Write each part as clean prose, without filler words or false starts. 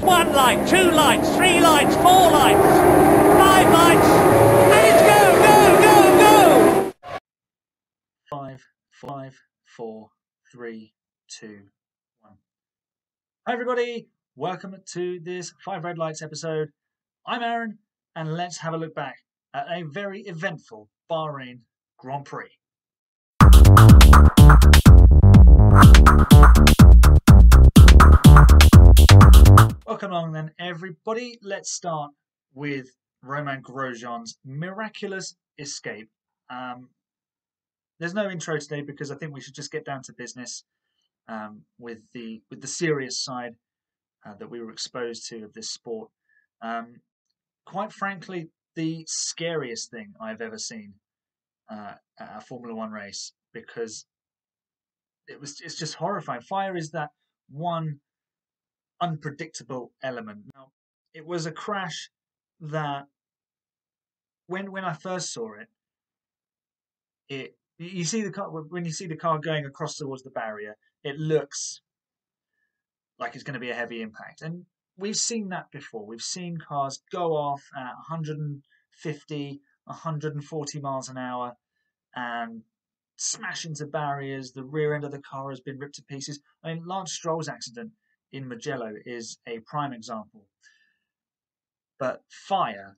1 light, 2 lights, 3 lights, 4 lights, 5 lights, and it's go, go, go, go! 5, 4, 3, 2, 1. Hi everybody, welcome to this 5 Red Lights episode. I'm Aaron, and let's have a look back at a very eventful Bahrain Grand Prix. Welcome along then everybody. Let's start with Romain Grosjean's miraculous escape. There's no intro today because I think we should just get down to business with the serious side that we were exposed to of this sport. Quite frankly, the scariest thing I've ever seen at a Formula One race, because it's just horrifying. Fire is that one unpredictable element. Now, it was a crash that when I first saw it, you see the car when you see the car going across towards the barrier, it looks like it's going to be a heavy impact, and we've seen that before. We've seen cars go off at 150, 140 miles an hour and smash into barriers. The rear end of the car has been ripped to pieces. I mean, Lance Stroll's accident in Mugello is a prime example. But fire,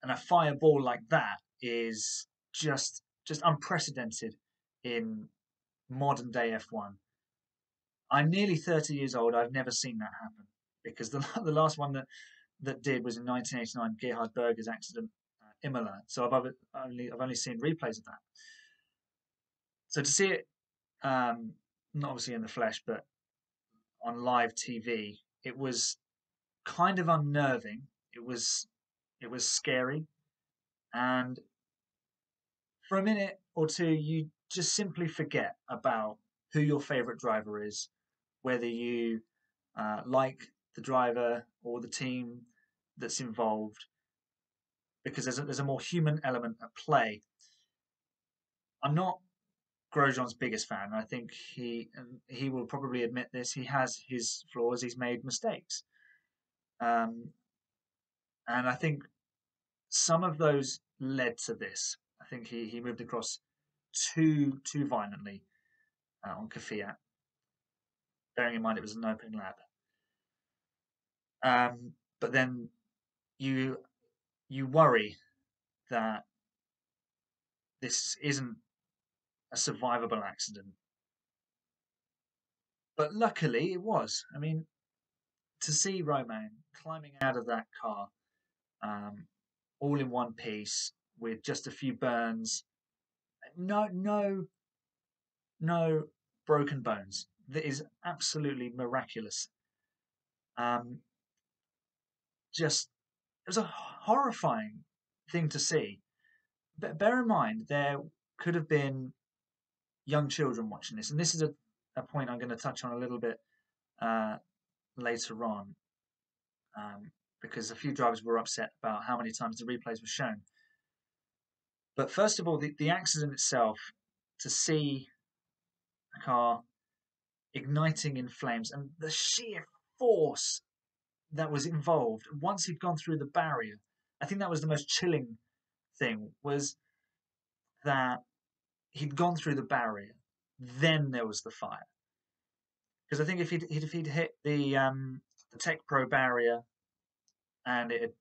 and a fireball like that, is just unprecedented in modern day F1. I'm nearly 30 years old. I've never seen that happen, because the last one that did was in 1989, Gerhard Berger's accident at Imola. So I've only seen replays of that. So to see it, not obviously in the flesh, but on live TV, it was kind of unnerving. It was scary, and for a minute or two, you just simply forget about who your favourite driver is, whether you like the driver or the team that's involved, because there's a more human element at play. I'm not Grosjean's biggest fan. I think he will probably admit this. He has his flaws. He's made mistakes, and I think some of those led to this. I think he moved across too violently on Kvyat, bearing in mind it was an open lap. But then you worry that this isn't a survivable accident. But luckily it was. I mean, to see Romain climbing out of that car all in one piece with just a few burns, no broken bones, that is absolutely miraculous. It was a horrifying thing to see. But bear in mind, there could have been young children watching this, and this is a point I'm going to touch on a little bit later on, because a few drivers were upset about how many times the replays were shown. But first of all, the accident itself, to see a car igniting in flames and the sheer force that was involved once he'd gone through the barrier, I think that was the most chilling thing, was that he'd gone through the barrier, then there was the fire. Because I think if he'd hit the Tech Pro barrier and it had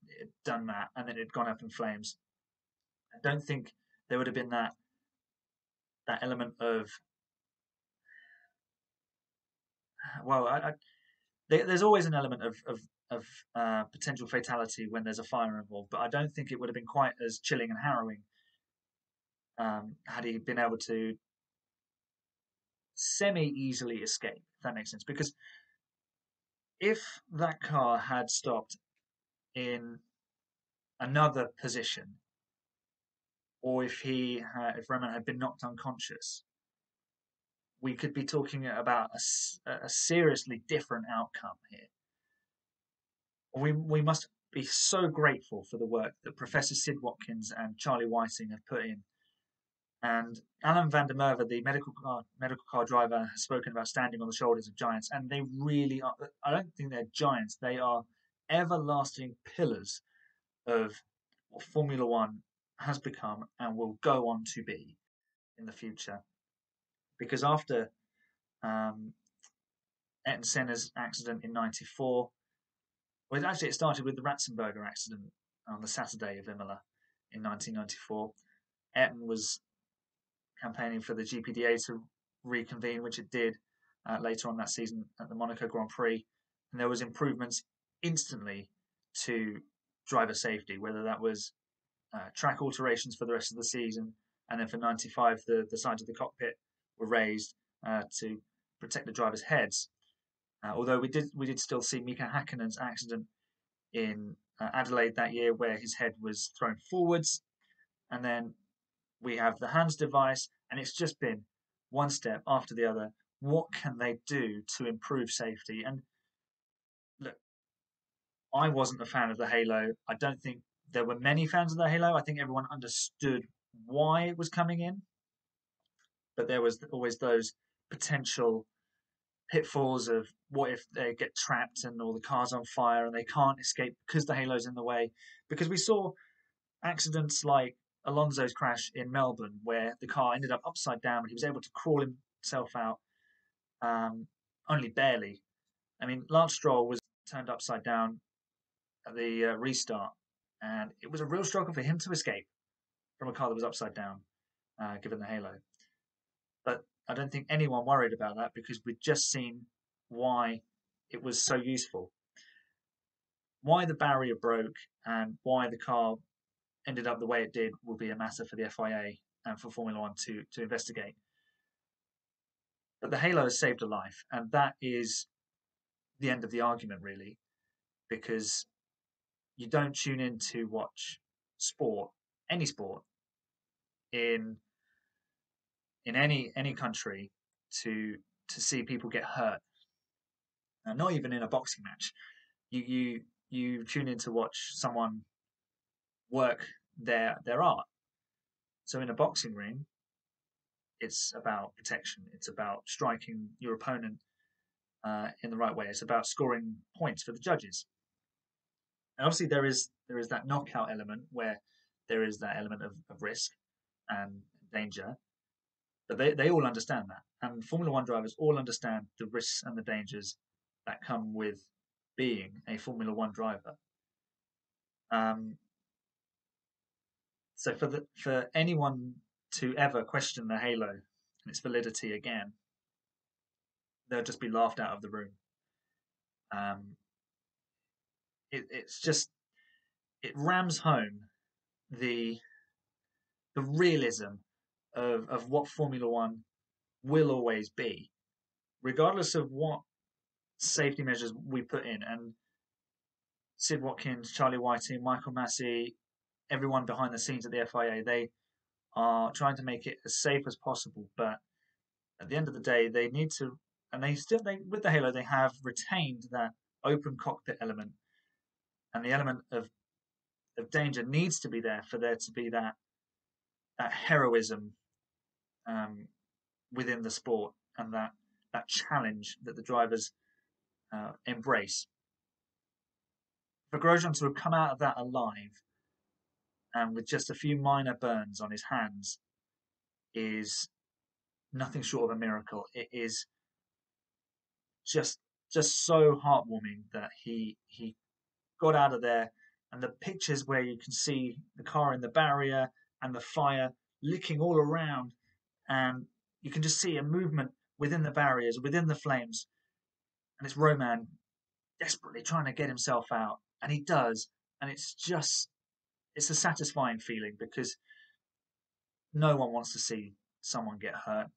done that, and then it had gone up in flames, I don't think there would have been that element of, well, there's always an element of potential fatality when there's a fire involved, but I don't think it would have been quite as chilling and harrowing had he been able to semi-easily escape, if that makes sense. Because if that car had stopped in another position, or if Romain had been knocked unconscious, we could be talking about a seriously different outcome here. We must be so grateful for the work that Professor Sid Watkins and Charlie Whiting have put in And Alan van der Merwe, the medical car driver, has spoken about standing on the shoulders of giants, and they really are. I don't think they're giants; they are everlasting pillars of what Formula One has become and will go on to be in the future. Because after um, Ayrton Senna's accident in '94, well, actually, it started with the Ratzenberger accident on the Saturday of Imola in 1994. Ayrton was campaigning for the GPDA to reconvene, which it did later on that season at the Monaco Grand Prix, and there was improvements instantly to driver safety, whether that was track alterations for the rest of the season, and then for '95 the sides of the cockpit were raised to protect the drivers' heads. Although we did still see Mika Hakkinen's accident in Adelaide that year, where his head was thrown forwards, and then we have the hands device, and it's just been one step after the other. What can they do to improve safety? And look, I wasn't a fan of the Halo. I don't think there were many fans of the Halo. I think everyone understood why it was coming in, but there was always those potential pitfalls of what if they get trapped and all the cars on fire and they can't escape because the Halo's in the way. Because we saw accidents like Alonso's crash in Melbourne, where the car ended up upside down and he was able to crawl himself out um, only barely. I mean, Lance Stroll was turned upside down at the restart, and it was a real struggle for him to escape from a car that was upside down, given the halo. But I don't think anyone worried about that because we'd just seen why it was so useful. Why the barrier broke and why the car ended up the way it did will be a matter for the FIA and for Formula One to investigate. But the halo has saved a life, and that is the end of the argument, really, because you don't tune in to watch sport, any sport, in any country to see people get hurt, and not even in a boxing match. You tune in to watch someone work their art. So in a boxing ring, it's about protection. It's about striking your opponent in the right way. It's about scoring points for the judges. And obviously there is that knockout element where there is that element of risk and danger. But they all understand that. And Formula One drivers all understand the risks and the dangers that come with being a Formula One driver. Um, so for anyone to ever question the halo and its validity again, they'll just be laughed out of the room. Um, it's just it rams home the the realism of what Formula One will always be, regardless of what safety measures we put in. And Sid Watkins, Charlie Whiting, Michael Massey, everyone behind the scenes at the FIA, they are trying to make it as safe as possible. But at the end of the day, they need to, and they with the Halo, they have retained that open cockpit element, and the element of danger needs to be there for there to be that heroism um, within the sport and that challenge that the drivers embrace. For Grosjean to have come out of that alive and with just a few minor burns on his hands is nothing short of a miracle. It is just just so heartwarming that he got out of there, and the pictures where you can see the car in the barrier and the fire licking all around, and you can just see a movement within the barriers, within the flames, and it's Roman desperately trying to get himself out, and he does, and it's a satisfying feeling because no one wants to see someone get hurt,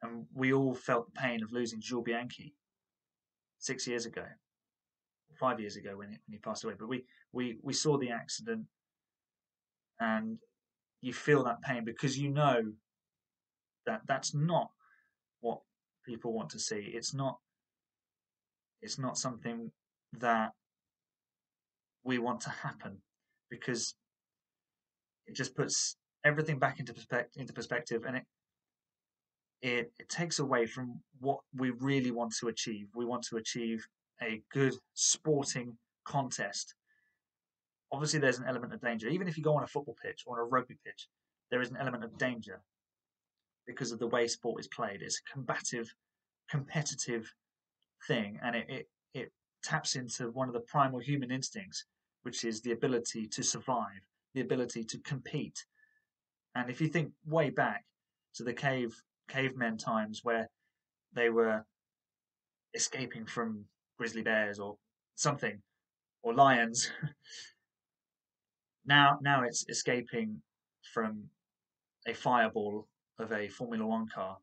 and we all felt the pain of losing Jules Bianchi 6 years ago, 5 years ago when he passed away. But we saw the accident, and you feel that pain because you know that that's not what people want to see. It's not something that we want to happen because it just puts everything back into perspective, and it takes away from what we really want to achieve. We want to achieve a good sporting contest. Obviously, there's an element of danger. Even if you go on a football pitch or on a rugby pitch, there is an element of danger because of the way sport is played. It's a combative, competitive thing, and it taps into one of the primal human instincts, which is the ability to survive, the ability to compete. And if you think way back to the cavemen times where they were escaping from grizzly bears or something or lions, now it's escaping from a fireball of a Formula One car.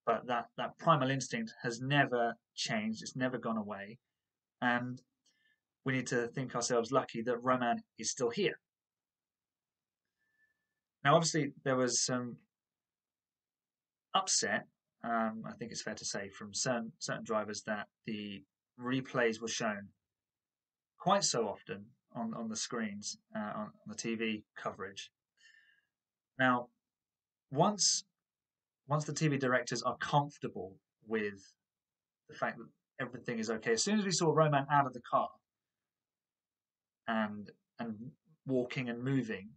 But that primal instinct has never changed. It's never gone away. And we need to think ourselves lucky that Romain is still here. Now, obviously, there was some upset, I think it's fair to say, from certain drivers that the replays were shown quite so often on the screens, on the TV coverage. Now, once the TV directors are comfortable with the fact that everything is okay, as soon as we saw Romain out of the car and walking and moving,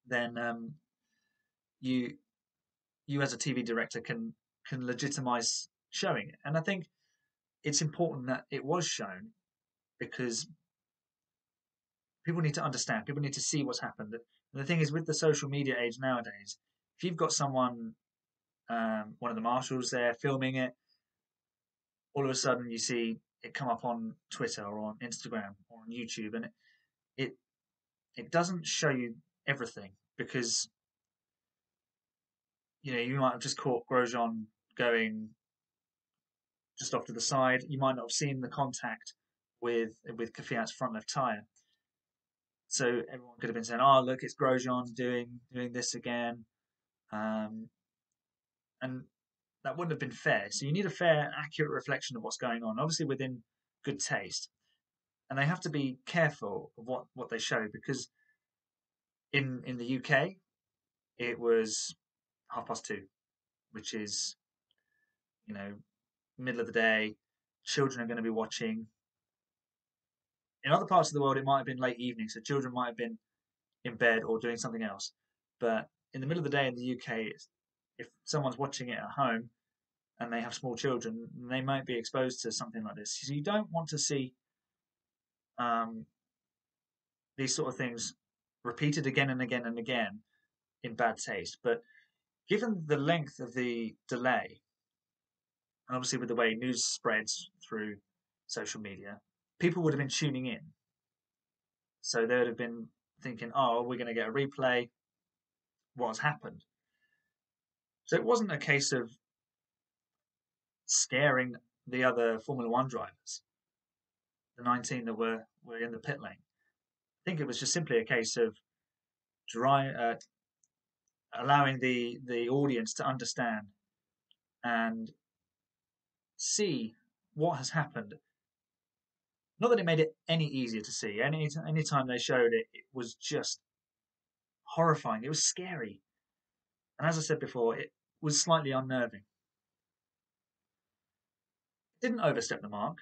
then you as a TV director can legitimize showing it. And I think it's important that it was shown because people need to understand, people need to see what's happened. And the thing is, with the social media age nowadays, if you've got someone, one of the marshals there filming it, all of a sudden you see it come up on Twitter or on Instagram or on YouTube, and it doesn't show you everything because you might have just caught Grosjean going just off to the side. You might not have seen the contact with Kvyat's front left tire. So everyone could have been saying, "Oh, look, it's Grosjean doing this again," and that wouldn't have been fair. So you need a fair, accurate reflection of what's going on, obviously within good taste, and they have to be careful of what they show because in the UK it was 2:30, which is middle of the day. Children are going to be watching. In other parts of the world, it might have been late evening, so children might have been in bed or doing something else. But in the middle of the day in the UK, if someone's watching it at home and they have small children, they might be exposed to something like this. So you don't want to see these sort of things repeated again and again and again in bad taste. But given the length of the delay, and obviously with the way news spreads through social media, people would have been tuning in. So they would have been thinking, "Oh, we're going to get a replay. What has happened?" So it wasn't a case of scaring the other Formula One drivers, the 19 that were in the pit lane. I think it was just simply a case of allowing the audience to understand and see what has happened. Not that it made it any easier to see. Any time they showed it, it was just horrifying. It was scary. And as I said before, it was slightly unnerving. It didn't overstep the mark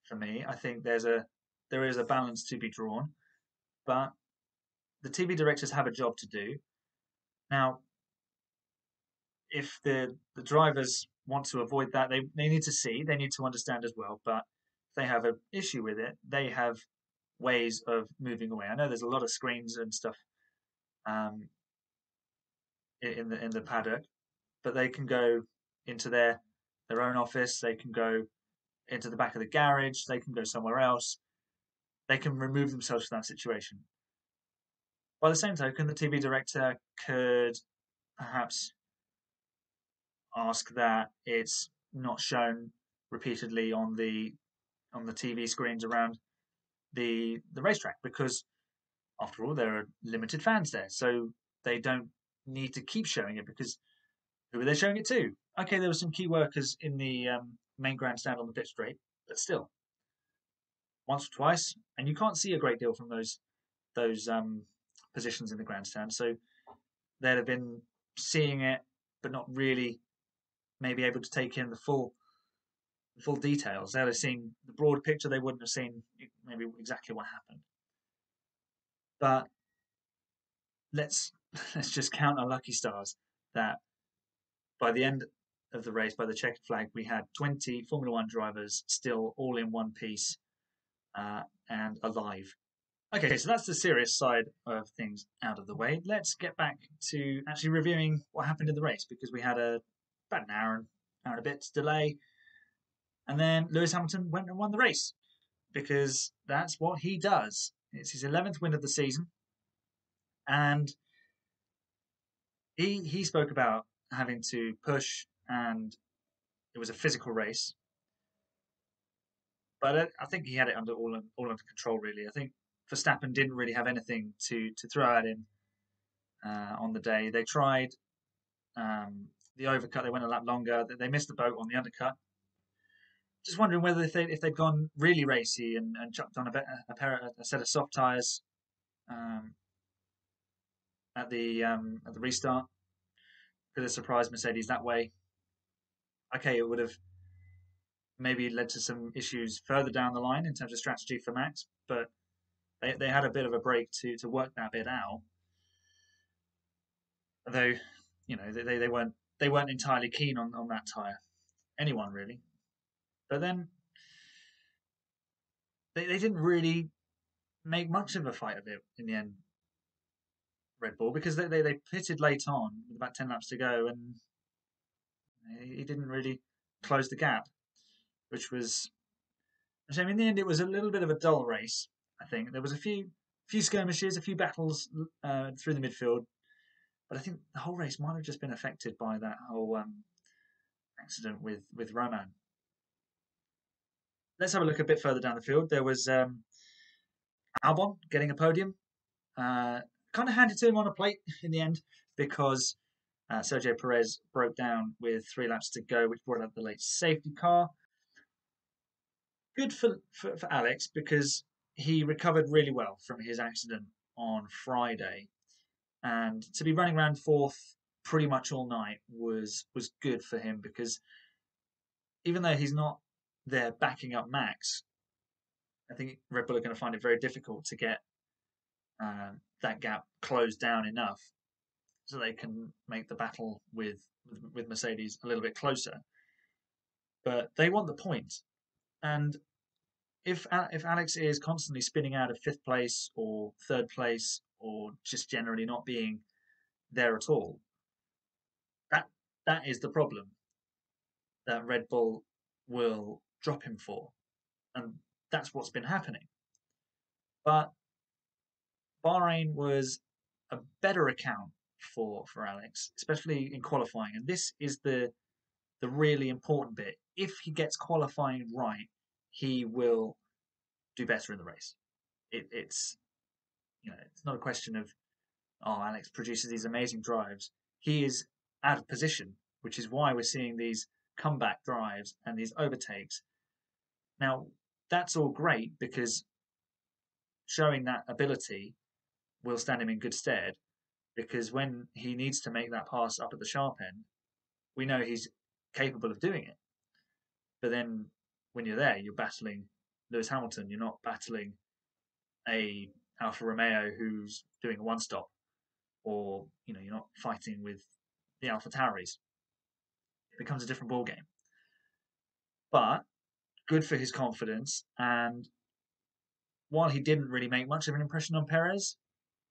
for me. I think there is a balance to be drawn, but the TV directors have a job to do. Now, if the drivers want to avoid that, they need to understand as well. But if they have an issue with it, they have ways of moving away. I know there's a lot of screens and stuff in the paddock, but they can go into their own office. They can go into the back of the garage. They can go somewhere else. They can remove themselves from that situation. By the same token, the TV director could perhaps ask that it's not shown repeatedly on the TV screens around the racetrack because, after all, there are limited fans there, so they don't need to keep showing it because who are they showing it to? Okay, there were some key workers in the main grandstand on the pit straight, but still, once or twice, and you can't see a great deal from those positions in the grandstand, so they'd have been seeing it, but not really maybe able to take in the full details. They'd have seen the broad picture. They wouldn't have seen maybe exactly what happened. But let's let's just count our lucky stars that by the end of the race, by the checkered flag, we had 20 Formula One drivers still all in one piece and alive. Okay, so that's the serious side of things out of the way. Let's get back to actually reviewing what happened in the race, because we had about an hour and a bit delay, and then Lewis Hamilton went and won the race because that's what he does. It's his 11th win of the season, and he spoke about having to push, and it was a physical race. But I think he had it all under control. Really, I think Verstappen didn't really have anything to throw at him on the day. They tried the overcut. They went a lap longer. They missed the boat on the undercut. Just wondering whether if they'd gone really racy and chucked on a set of soft tyres at the restart, could have surprised Mercedes that way. Okay, it would have maybe led to some issues further down the line in terms of strategy for Max, but they had a bit of a break to work that bit out. Although, they weren't entirely keen on that tyre. Anyone really. But then they didn't really make much of a fight of it in the end, Red Bull, because they pitted late on with about 10 laps to go, and he didn't really close the gap, which was a shame. In the end, it was a little bit of a dull race, I think. There was a few skirmishes, a few battles through the midfield, but I think the whole race might have just been affected by that whole accident with Romain. Let's have a look a bit further down the field. There was Albon getting a podium. Kind of handed to him on a plate in the end, because Sergio Perez broke down with 3 laps to go, which brought out the late safety car. Good for Alex, because he recovered really well from his accident on Friday, and to be running around 4th pretty much all night was good for him, because even though he's not there backing up Max, I think Red Bull are going to find it very difficult to get that gap closed down enough so they can make the battle with Mercedes a little bit closer. But they want the point, and if Alex is constantly spinning out of 5th place or 3rd place, or just generally not being there at all, that is the problem that Red Bull will drop him for, and that's what's been happening. But Bahrain was a better account for Alex, especially in qualifying, and this is the really important bit. If he gets qualifying right, he will do better in the race. It's not a question of Alex produces these amazing drives. He is out of position, which is why we're seeing these comeback drives and these overtakes. Now, that's all great, because showing that ability will stand him in good stead, because when he needs to make that pass up at the sharp end, we know he's capable of doing it. But then when you're there, you're battling Lewis Hamilton. You're not battling a Alfa Romeo who's doing a one-stop, or you're not fighting with the Alfa Tauris. It becomes a different ball game. But good for his confidence, and while he didn't really make much of an impression on Perez,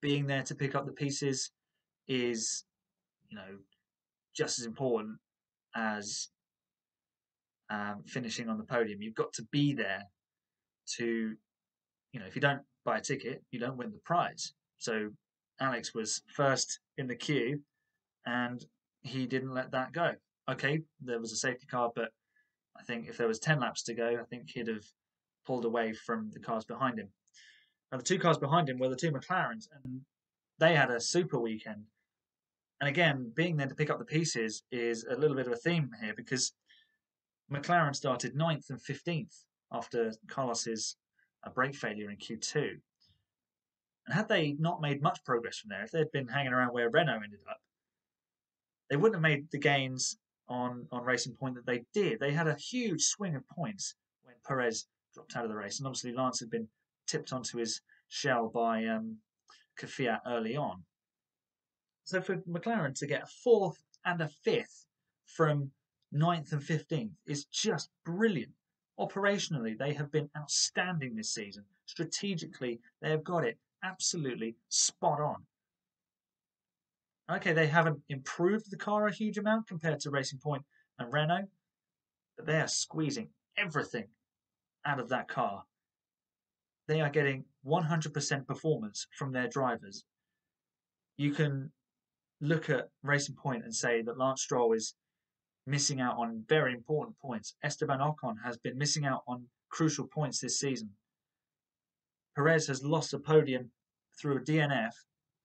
being there to pick up the pieces is, just as important as finishing on the podium. You've got to be there to, if you don't buy a ticket, you don't win the prize. So Alex was first in the queue, and he didn't let that go. Okay, there was a safety car, but I think if there was 10 laps to go, I think he'd have pulled away from the cars behind him. Now, the 2 cars behind him were the 2 McLarens, and they had a super weekend. And again, being there to pick up the pieces is a little bit of a theme here, because McLaren started 9th and 15th after Carlos's brake failure in Q2. And had they not made much progress from there, if they'd been hanging around where Renault ended up, they wouldn't have made the gains on Racing Point that they did. They had a huge swing of points when Perez dropped out of the race. And obviously Lance had been tipped onto his shell by Kvyat early on. So for McLaren to get a fourth and a fifth from 9th and 15th is just brilliant. Operationally, they have been outstanding this season. Strategically, they have got it absolutely spot on. Okay, they haven't improved the car a huge amount compared to Racing Point and Renault, but they are squeezing everything out of that car. They are getting 100% performance from their drivers. You can look at Racing Point and say that Lance Stroll is missing out on very important points. Esteban Ocon has been missing out on crucial points this season. Perez has lost a podium through a DNF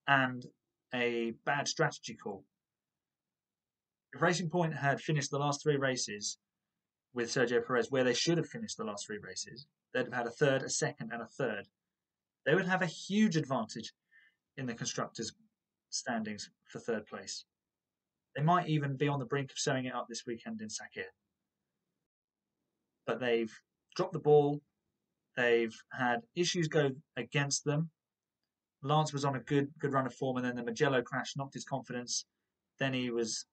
and a bad strategy call. If Racing Point had finished the last 3 races with Sergio Perez where they should have finished the last 3 races, they'd have had a third, a second, and a third. They would have a huge advantage in the constructors' standings for third place. They might even be on the brink of sewing it up this weekend in Sakir. But they've dropped the ball. They've had issues go against them. Lance was on a good run of form, and then the Mugello crash knocked his confidence. Then he was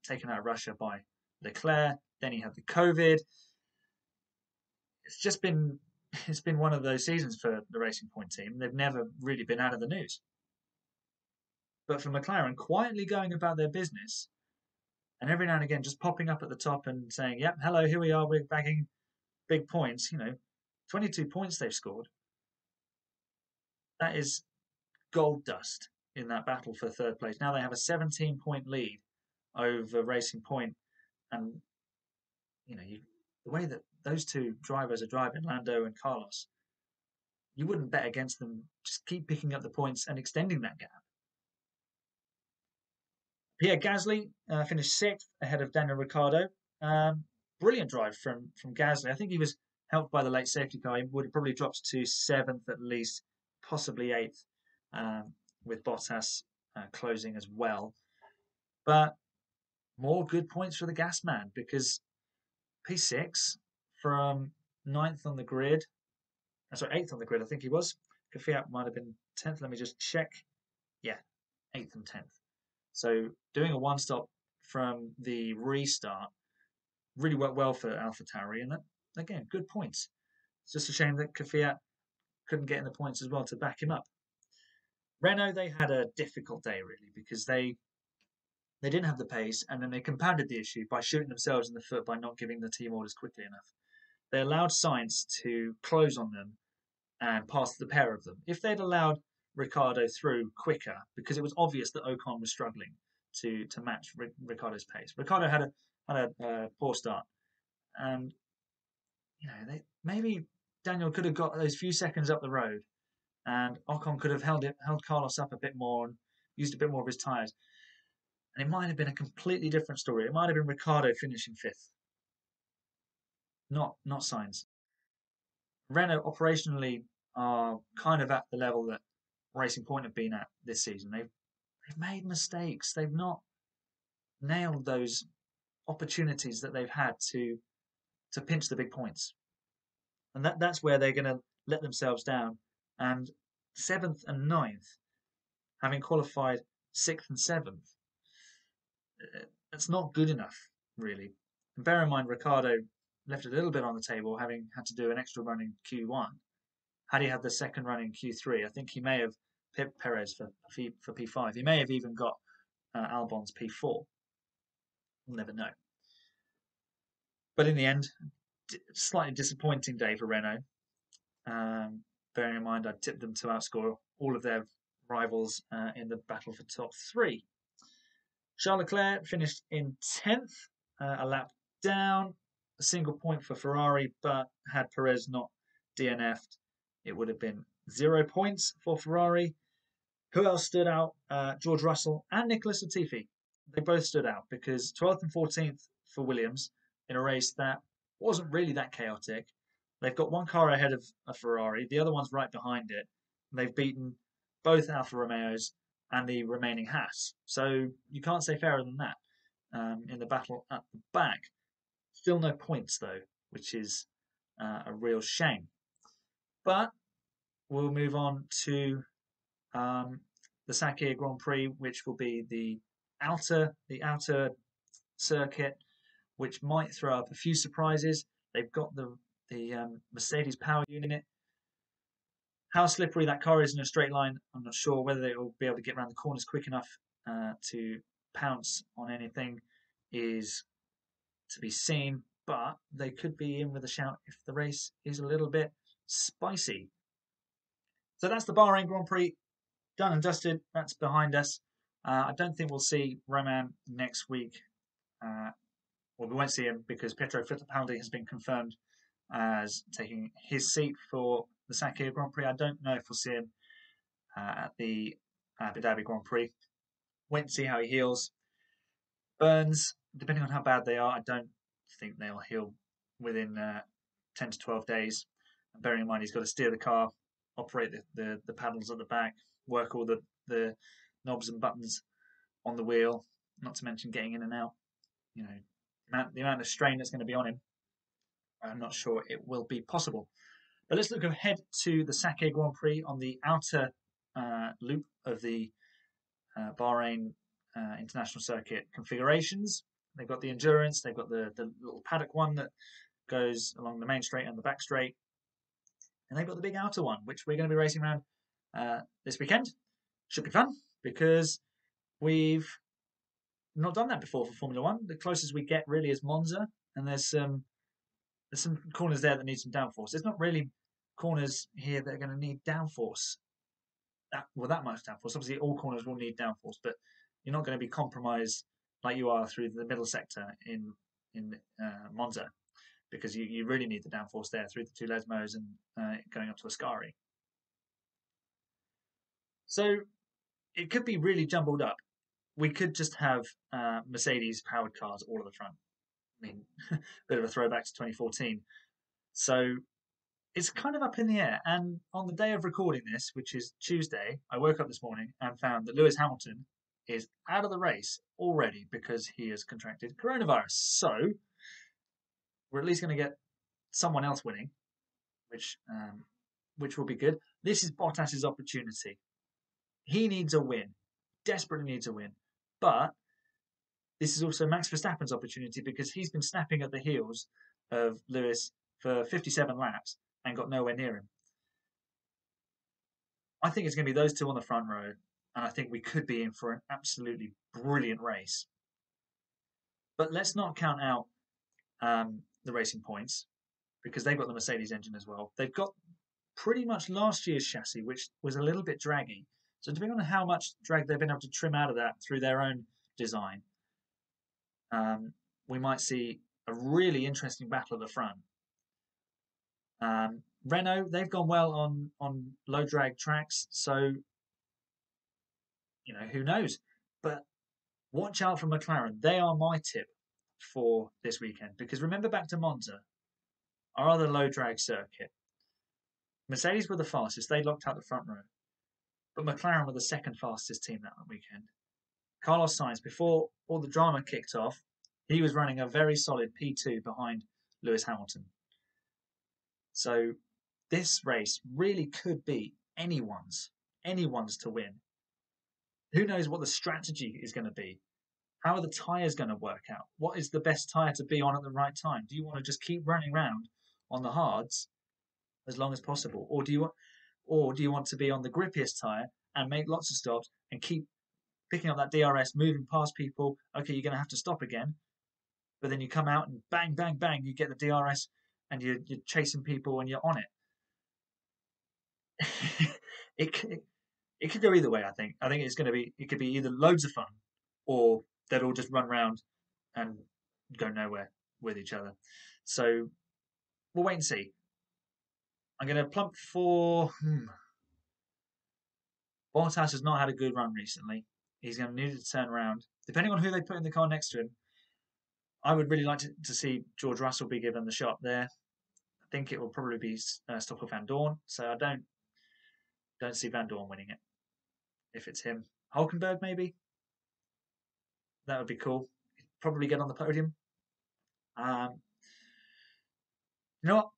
taken out of Russia by Leclerc. Then he had the COVID. It's been one of those seasons for the Racing Point team. They've never really been out of the news. But for McLaren, quietly going about their business, and every now and again just popping up at the top and saying, "Yep, hello, here we are. We're bagging big points." 22 points they've scored. That is gold dust in that battle for third place. Now they have a 17-point lead over Racing Point, and the way that those two drivers are driving, Lando and Carlos, you wouldn't bet against them. Just keep picking up the points and extending that gap. Pierre Gasly finished 6th ahead of Daniel Ricciardo. Brilliant drive from Gasly. I think he was helped by the late safety car. He would have probably dropped to 7th at least, possibly 8th, with Bottas closing as well. But more good points for the gas man, because P6 from 9th on the grid, 8th on the grid, I think he was. Kvyat might have been 10th. Let me just check. Yeah, 8th and 10th. So doing a one-stop from the restart really worked well for AlphaTauri, and that, again, good points. It's just a shame that Kvyat couldn't get in the points as well to back him up. Renault, they had a difficult day, really, because they didn't have the pace, and then they compounded the issue by shooting themselves in the foot by not giving the team orders quickly enough. They allowed Sainz to close on them and pass the pair of them. If they'd allowed Ricciardo through quicker, because it was obvious that Ocon was struggling to match Ricciardo's pace. Ricciardo had a poor start, and maybe Daniel could have got those few seconds up the road, and Ocon could have held Carlos up a bit more and used a bit more of his tyres, and it might have been a completely different story. It might have been Ricciardo finishing 5th, not Sainz. Renault operationally are kind of at the level that Racing Point have been at this season. They've made mistakes. They've not nailed those opportunities that they've had to pinch the big points, and that's where they're going to let themselves down. And 7th and 9th, having qualified 6th and 7th, that's not good enough, really. And bear in mind, Ricciardo left a little bit on the table, having had to do an extra run in Q1. Had he had the second run in Q3, I think he may have pipped Perez for P5. He may have even got Albon's P4. We'll never know. But in the end, slightly disappointing day for Renault. Bearing in mind, I tipped them to outscore all of their rivals in the battle for top 3. Charles Leclerc finished in 10th, a lap down, a single point for Ferrari, but had Perez not DNF'd, it would have been 0 points for Ferrari. Who else stood out? George Russell and Nicholas Latifi. They both stood out because 12th and 14th for Williams in a race that wasn't really that chaotic. They've got one car ahead of a Ferrari. The other one's right behind it. They've beaten both Alfa Romeos and the remaining Haas. So you can't say fairer than that. In the battle at the back, still no points though, which is a real shame. But we'll move on to the Sakir Grand Prix, which will be the outer circuit, which might throw up a few surprises. They've got the Mercedes power unit. How slippery that car is in a straight line, I'm not sure. Whether they will be able to get around the corners quick enough to pounce on anything is to be seen, but they could be in with a shout if the race is a little bit spicy. So that's the Bahrain Grand Prix done and dusted. That's behind us. I don't think we'll see Romain next week. Well, we won't see him because Pietro Fittipaldi has been confirmed as taking his seat for the Sakir Grand Prix. I don't know if we'll see him at the Abu Dhabi Grand Prix. Wait and see how he heals. Burns, depending on how bad they are, I don't think they'll heal within 10 to 12 days. And bearing in mind, he's got to steer the car, operate the paddles at the back, work all the knobs and buttons on the wheel, not to mention getting in and out. You know, the amount of strain that's going to be on him, I'm not sure it will be possible. But let's look ahead to the Sakir Grand Prix on the outer loop of the Bahrain International Circuit configurations. They've got the endurance, they've got the little paddock one that goes along the main straight and the back straight, and they've got the big outer one, which we're going to be racing around this weekend. Should be fun because we've not done that before for Formula One. The closest we get really is Monza, and there's some corners there that need some downforce. There's not really corners here that are going to need downforce. That much downforce. Obviously, all corners will need downforce, but you're not going to be compromised like you are through the middle sector in Monza, because you really need the downforce there through the two Lesmos and going up to Ascari. So it could be really jumbled up. We could just have Mercedes powered cars all at the front. I mean, bit of a throwback to 2014. So it's kind of up in the air. And on the day of recording this, which is Tuesday, I woke up this morning and found that Lewis Hamilton is out of the race already because he has contracted coronavirus. So we're at least going to get someone else winning, which will be good. This is Bottas's opportunity. He needs a win, desperately needs a win. But this is also Max Verstappen's opportunity because he's been snapping at the heels of Lewis for 57 laps and got nowhere near him. I think it's going to be those two on the front row, and I think we could be in for an absolutely brilliant race. But let's not count out the racing points because they've got the Mercedes engine as well. They've got pretty much last year's chassis, which was a little bit draggy. So depending on how much drag they've been able to trim out of that through their own design, we might see a really interesting battle at the front. Renault, they've gone well on low drag tracks, so who knows? But watch out for McLaren. They are my tip for this weekend because remember back to Monza, our other low drag circuit. Mercedes were the fastest; they locked out the front row, but McLaren were the second fastest team that weekend. Carlos Sainz, before all the drama kicked off, he was running a very solid P2 behind Lewis Hamilton. So this race really could be anyone's to win. Who knows what the strategy is going to be? How are the tyres going to work out? What is the best tyre to be on at the right time? Do you want to just keep running around on the hards as long as possible, or do you want to be on the grippiest tyre and make lots of stops and keep picking up that DRS, moving past people? Okay, you're going to have to stop again, but then you come out and bang, bang, bang, you get the DRS and you're chasing people and you're on it. It could go either way. I think it could be either loads of fun or they'll all just run around and go nowhere with each other. So we'll wait and see. I'm going to plump for Bottas has not had a good run recently. He's going to need to turn around. Depending on who they put in the car next to him, I would really like to see George Russell be given the shot there. I think it will probably be Stoffel Van Dorn. So I don't see Van Dorn winning it. if it's him. Hulkenberg, maybe? That would be cool. Probably get on the podium. You know what?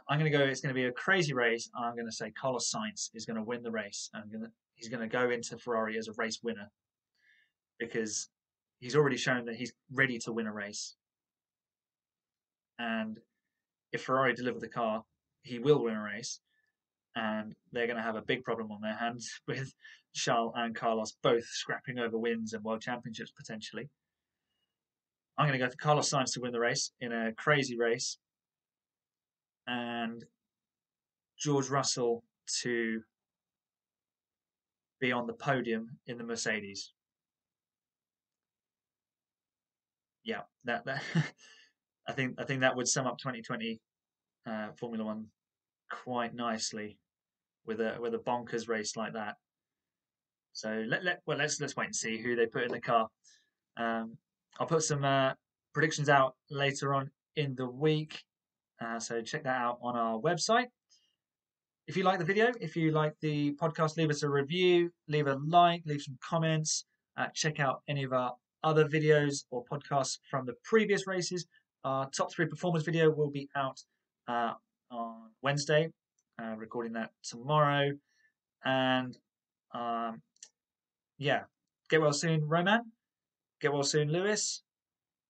I'm going to go. It's going to be a crazy race. I'm going to say Carlos Sainz is going to win the race. He's going to go into Ferrari as a race winner because he's already shown that he's ready to win a race. And if Ferrari deliver the car, he will win a race. And they're going to have a big problem on their hands with Charles and Carlos both scrapping over wins and world championships potentially. I'm going to go for Carlos Sainz to win the race in a crazy race, and George Russell to be on the podium in the Mercedes. Yeah, that I think that would sum up 2020 Formula One quite nicely with a bonkers race like that. So let's wait and see who they put in the car. I'll put some predictions out later on in the week, so check that out on our website. If you like the video, if you like the podcast, leave us a review, leave a like, leave some comments. Check out any of our other videos or podcasts from the previous races. Our top 3 performance video will be out on Wednesday, recording that tomorrow. And yeah, get well soon, Roman. Get well soon, Lewis.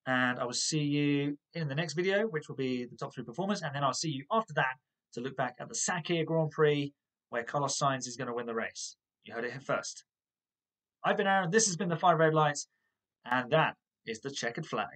And I will see you in the next video, which will be the top 3 performers. And then I'll see you after that to look back at the Sakir Grand Prix, where Carlos Sainz is going to win the race. You heard it here first. I've been Aaron. This has been the 5 Red Lights. And that is the checkered flag.